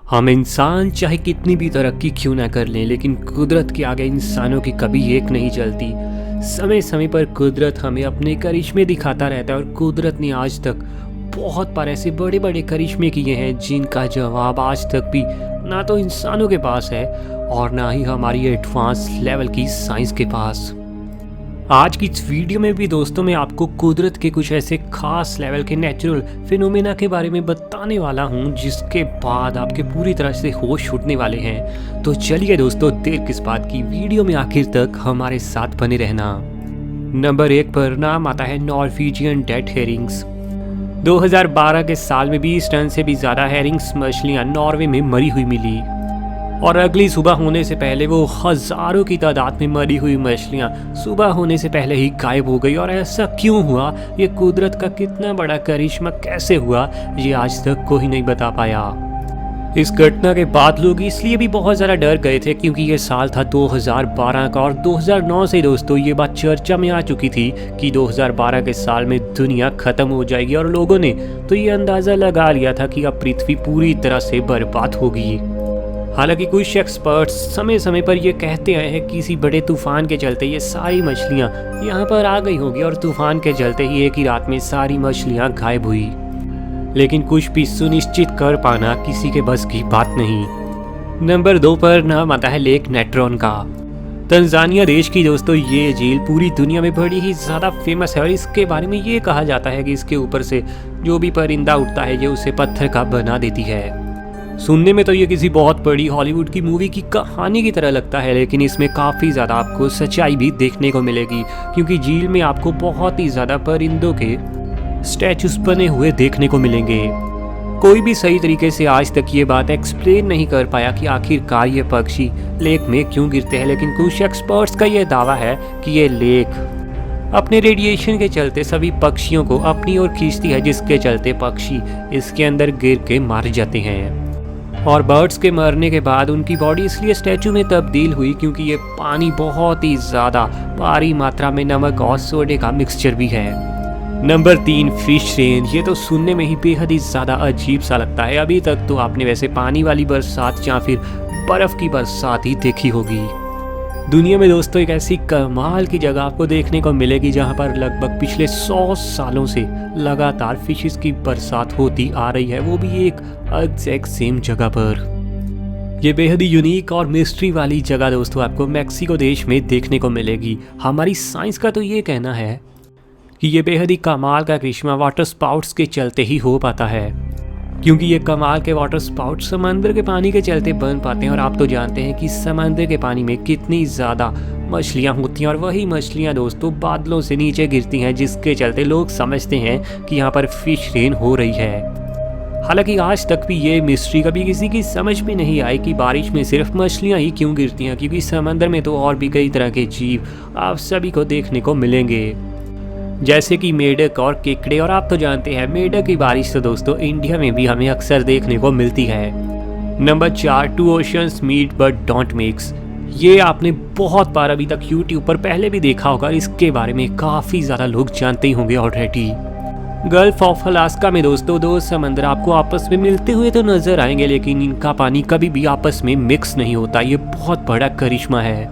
हम इंसान चाहे कितनी भी तरक्की क्यों ना कर लें, लेकिन कुदरत के आगे इंसानों की कभी एक नहीं चलती। समय समय पर कुदरत हमें अपने करिश्मे दिखाता रहता है और कुदरत ने आज तक बहुत बार ऐसे बड़े बड़े करिश्मे किए हैं जिनका जवाब आज तक भी ना तो इंसानों के पास है और ना ही हमारी एडवांस लेवल की साइंस के पास। आज की इस वीडियो में भी दोस्तों मैं आपको कुदरत के कुछ ऐसे खास लेवल के नेचुरल फिनोमेना के बारे में बताने वाला हूं जिसके बाद आपके पूरी तरह से होश उड़ने वाले हैं। तो चलिए दोस्तों, देर किस बात की, वीडियो में आखिर तक हमारे साथ बने रहना। नंबर 1 पर नाम आता है नॉर्वेजियन डेड हेरिंग्स। 2012 के साल में 20 टन से भी ज़्यादा हेरिंग्स मछलियाँ नॉर्वे में मरी हुई मिली और अगली सुबह होने से पहले वो हज़ारों की तादाद में मरी हुई मछलियाँ सुबह होने से पहले ही गायब हो गई। और ऐसा क्यों हुआ, ये कुदरत का कितना बड़ा करिश्मा कैसे हुआ, ये आज तक कोई नहीं बता पाया। इस घटना के बाद लोग इसलिए भी बहुत ज़्यादा डर गए थे क्योंकि ये साल था 2012 का और 2009 से दोस्तों ये बात चर्चा में आ चुकी थी कि 2012 के साल में दुनिया ख़त्म हो जाएगी और लोगों ने तो ये अंदाज़ा लगा लिया था कि अब पृथ्वी पूरी तरह से बर्बाद होगी। हालांकि कुछ एक्सपर्ट्स समय समय पर ये कहते आए हैं कि किसी बड़े तूफान के चलते ये सारी मछलियाँ यहाँ पर आ गई होगी और तूफान के चलते ही एक ही रात में सारी मछलियाँ गायब हुई, लेकिन कुछ भी सुनिश्चित कर पाना किसी के बस की बात नहीं। नंबर 2 पर नाम आता है लेक नेट्रॉन का। तंजानिया देश की दोस्तों ये झील पूरी दुनिया में बड़ी ही ज़्यादा फेमस है और इसके बारे में ये कहा जाता है कि इसके ऊपर से जो भी परिंदा उठता है ये उसे पत्थर का बना देती है। सुनने में तो ये किसी बहुत बड़ी हॉलीवुड की मूवी की कहानी की तरह लगता है, लेकिन इसमें काफ़ी ज़्यादा आपको सच्चाई भी देखने को मिलेगी क्योंकि झील में आपको बहुत ही ज़्यादा परिंदों के स्टैचूज बने हुए देखने को मिलेंगे। कोई भी सही तरीके से आज तक ये बात एक्सप्लेन नहीं कर पाया कि आखिरकार ये पक्षी लेक में क्यों गिरते हैं, लेकिन कुछ एक्सपर्ट्स का ये दावा है कि ये लेक अपने रेडिएशन के चलते सभी पक्षियों को अपनी ओर खींचती है, जिसके चलते पक्षी इसके अंदर गिर के मार जाते हैं। और बर्ड्स के मरने के बाद उनकी बॉडी इसलिए स्टैचू में तब्दील हुई क्योंकि ये पानी बहुत ही ज़्यादा भारी मात्रा में नमक और सोडे का मिक्सचर भी है। Number 3 fish rain. ये तो सुनने में ही बेहद ही ज़्यादा अजीब सा लगता है। अभी तक तो आपने वैसे पानी वाली बरसात या फिर बर्फ़ की बरसात ही देखी होगी। दुनिया में दोस्तों एक ऐसी कमाल की जगह आपको देखने को मिलेगी जहां पर लगभग पिछले 100 सालों से लगातार फिशेस की बरसात होती आ रही है, वो भी एक एग्जैक्ट सेम जगह पर। ये बेहद ही यूनिक और मिस्ट्री वाली जगह दोस्तों आपको मैक्सिको देश में देखने को मिलेगी। हमारी साइंस का तो ये कहना है कि ये बेहद ही कमाल का करिश्मा वाटर स्पाउट्स के चलते ही हो पाता है, क्योंकि ये कमाल के वाटर स्पाउट समंदर के पानी के चलते बन पाते हैं। और आप तो जानते हैं कि समंदर के पानी में कितनी ज़्यादा मछलियाँ होती हैं और वही मछलियाँ दोस्तों बादलों से नीचे गिरती हैं, जिसके चलते लोग समझते हैं कि यहाँ पर फिश रेन हो रही है। हालांकि आज तक भी ये मिस्ट्री कभी किसी की समझ में नहीं आई कि बारिश में सिर्फ मछलियाँ ही क्यों गिरती हैं, क्योंकि समंदर में तो और भी कई तरह के जीव आप सभी को देखने को मिलेंगे, जैसे कि मेढक और केकड़े। और आप तो जानते हैं मेढक की बारिश तो दोस्तों इंडिया में भी हमें अक्सर देखने को मिलती है। Number 4 two oceans meet but don't mix. ये आपने बहुत बार अभी तक यूट्यूब पर पहले भी देखा होगा, इसके बारे में काफ़ी ज़्यादा लोग जानते ही होंगे ऑलरेडी। गल्फ ऑफ अलास्का में दोस्तों 2 समंदर आपको आपस में मिलते हुए तो नज़र आएंगे, लेकिन इनका पानी कभी भी आपस में मिक्स नहीं होता। ये बहुत बड़ा करिश्मा है।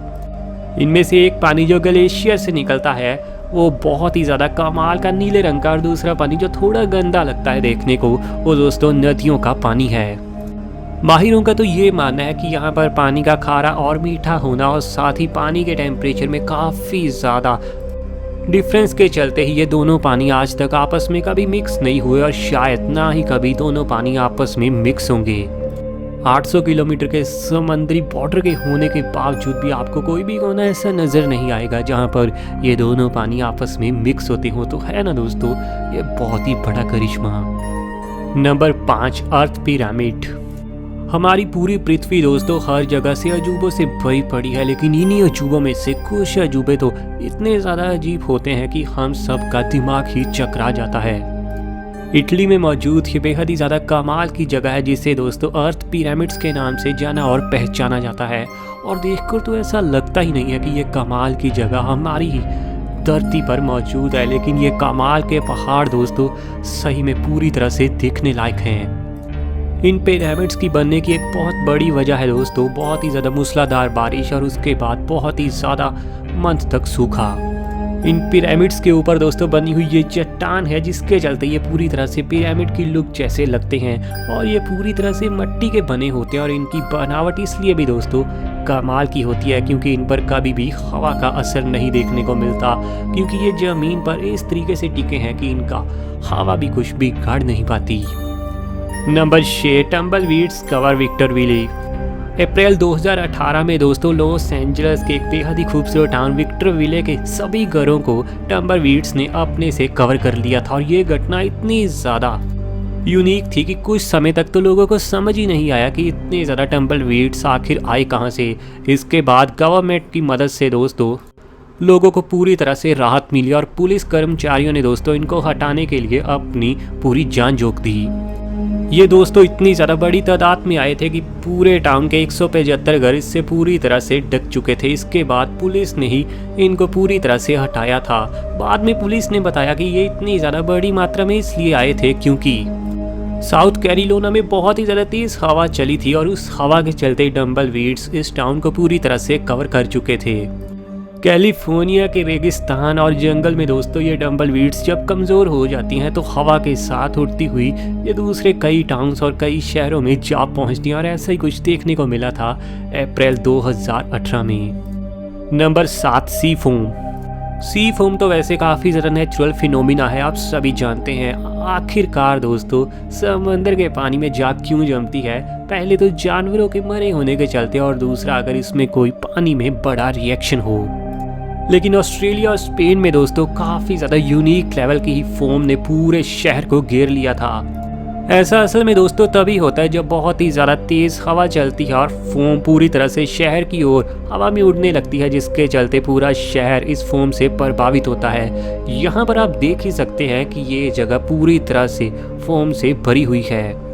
इनमें से एक पानी जो ग्लेशियर से निकलता है वो बहुत ही ज़्यादा कमाल का नीले रंग का, और दूसरा पानी जो थोड़ा गंदा लगता है देखने को वो दोस्तों नदियों का पानी है। माहिरों का तो ये मानना है कि यहाँ पर पानी का खारा और मीठा होना और साथ ही पानी के टेम्परेचर में काफ़ी ज़्यादा डिफरेंस के चलते ही ये दोनों पानी आज तक आपस में कभी मिक्स नहीं हुए और शायद ना ही कभी दोनों पानी आपस में मिक्स होंगे। 800 किलोमीटर के समुद्री बॉर्डर के होने के बावजूद भी आपको कोई भी कोना ऐसा नज़र नहीं आएगा जहां पर ये दोनों पानी आपस में मिक्स होते हो। तो है ना दोस्तों, ये बहुत ही बड़ा करिश्मा। नंबर 5 अर्थ पिरामिड। हमारी पूरी पृथ्वी दोस्तों हर जगह से अजूबों से भरी पड़ी है, लेकिन इन्हीं अजूबों में से कुछ अजूबे तो इतने ज़्यादा अजीब होते हैं कि हम सब का दिमाग ही चकरा जाता है। इटली में मौजूद ये बेहद ही ज़्यादा कमाल की जगह है जिसे दोस्तों अर्थ पिरामिड्स के नाम से जाना और पहचाना जाता है। और देखकर तो ऐसा लगता ही नहीं है कि ये कमाल की जगह हमारी धरती पर मौजूद है, लेकिन ये कमाल के पहाड़ दोस्तों सही में पूरी तरह से दिखने लायक हैं। इन पिरामिड्स की बनने की एक बहुत बड़ी वजह है दोस्तों बहुत ही ज़्यादा मूसलाधार बारिश और उसके बाद बहुत ही ज़्यादा मंथ तक सूखा। इन पिरामिड्स के ऊपर दोस्तों बनी हुई ये चट्टान है जिसके चलते ये पूरी तरह से पिरामिड की लुक जैसे लगते हैं और ये पूरी तरह से मिट्टी के बने होते हैं और इनकी बनावट इसलिए भी दोस्तों कमाल की होती है क्योंकि इन पर कभी भी हवा का असर नहीं देखने को मिलता, क्योंकि ये ज़मीन पर इस तरीके से टिके हैं कि इनका हवा भी कुछ बिगाड़ नहीं पाती। Number 6, टम्बलवीड्स cover विक्टरविले। अप्रैल 2018 में दोस्तों लॉस एंजल्स के एक बेहद ही खूबसूरत टाउन विक्टरविले के सभी घरों को टम्बलवीड्स ने अपने से कवर कर लिया था और ये घटना इतनी ज़्यादा यूनिक थी कि कुछ समय तक तो लोगों को समझ ही नहीं आया कि इतने ज़्यादा टम्बलवीड्स आखिर आए कहाँ से। इसके बाद गवर्नमेंट की मदद से दोस्तों लोगों को पूरी तरह से राहत मिली और पुलिस कर्मचारियों ने दोस्तों इनको हटाने के लिए अपनी पूरी जान झोंक दी। ये दोस्तों इतनी ज़्यादा बड़ी तादाद में आए थे कि पूरे टाउन के 175 घर इससे पूरी तरह से ढक चुके थे। इसके बाद पुलिस ने ही इनको पूरी तरह से हटाया था। बाद में पुलिस ने बताया कि ये इतनी ज़्यादा बड़ी मात्रा में इसलिए आए थे क्योंकि साउथ कैरोलिना में बहुत ही ज़्यादा तेज़ हवा चली थी और उस हवा के चलते टम्बलवीड्स इस टाउन को पूरी तरह से कवर कर चुके थे। कैलिफोर्निया के रेगिस्तान और जंगल में दोस्तों ये टम्बलवीड्स जब कमज़ोर हो जाती हैं तो हवा के साथ उड़ती हुई ये दूसरे कई टाउन्स और कई शहरों में जा पहुंचती हैं और ऐसा ही कुछ देखने को मिला था अप्रैल 2018 में। नंबर 7, सी फोम। सी फोम तो वैसे काफ़ी ज़्यादा नेचुरल फिनोमिना है, आप सभी जानते हैं। आखिरकार दोस्तों समंदर के पानी में जाग क्यों जमती है? पहले तो जानवरों के मरे होने के चलते और दूसरा अगर इसमें कोई पानी में बड़ा रिएक्शन हो। लेकिन ऑस्ट्रेलिया और स्पेन में दोस्तों काफ़ी ज़्यादा यूनिक लेवल की ही फोम ने पूरे शहर को घेर लिया था। ऐसा असल में दोस्तों तभी होता है जब बहुत ही ज़्यादा तेज़ हवा चलती है और फोम पूरी तरह से शहर की ओर हवा में उड़ने लगती है, जिसके चलते पूरा शहर इस फोम से प्रभावित होता है। यहाँ पर आप देख ही सकते हैं कि ये जगह पूरी तरह से फोम से भरी हुई है।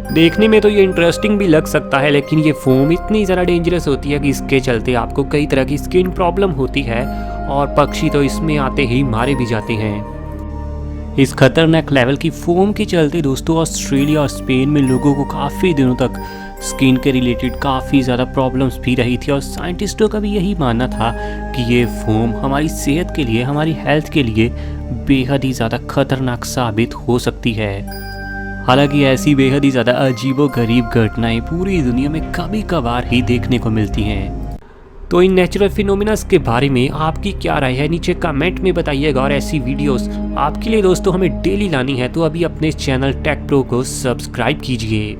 देखने में तो ये इंटरेस्टिंग भी लग सकता है, लेकिन ये फोम इतनी ज़्यादा डेंजरस होती है कि इसके चलते आपको कई तरह की स्किन प्रॉब्लम होती है और पक्षी तो इसमें आते ही मारे भी जाते हैं। इस खतरनाक लेवल की फोम के चलते दोस्तों ऑस्ट्रेलिया और स्पेन में लोगों को काफ़ी दिनों तक स्किन के रिलेटेड काफ़ी ज़्यादा प्रॉब्लम्स भी रही थी और साइंटिस्टों का भी यही मानना था कि ये फोम हमारी सेहत के लिए, हमारी हेल्थ के लिए बेहद ही ज़्यादा खतरनाक साबित हो सकती है। हालांकि ऐसी बेहद ही ज़्यादा अजीबोगरीब घटनाएं पूरी दुनिया में कभी कभार ही देखने को मिलती हैं। तो इन नेचुरल फिनोमिनास के बारे में आपकी क्या राय है नीचे कमेंट में बताइएगा और ऐसी वीडियोस आपके लिए दोस्तों हमें डेली लानी है तो अभी अपने चैनल टेक प्रो को सब्सक्राइब कीजिए।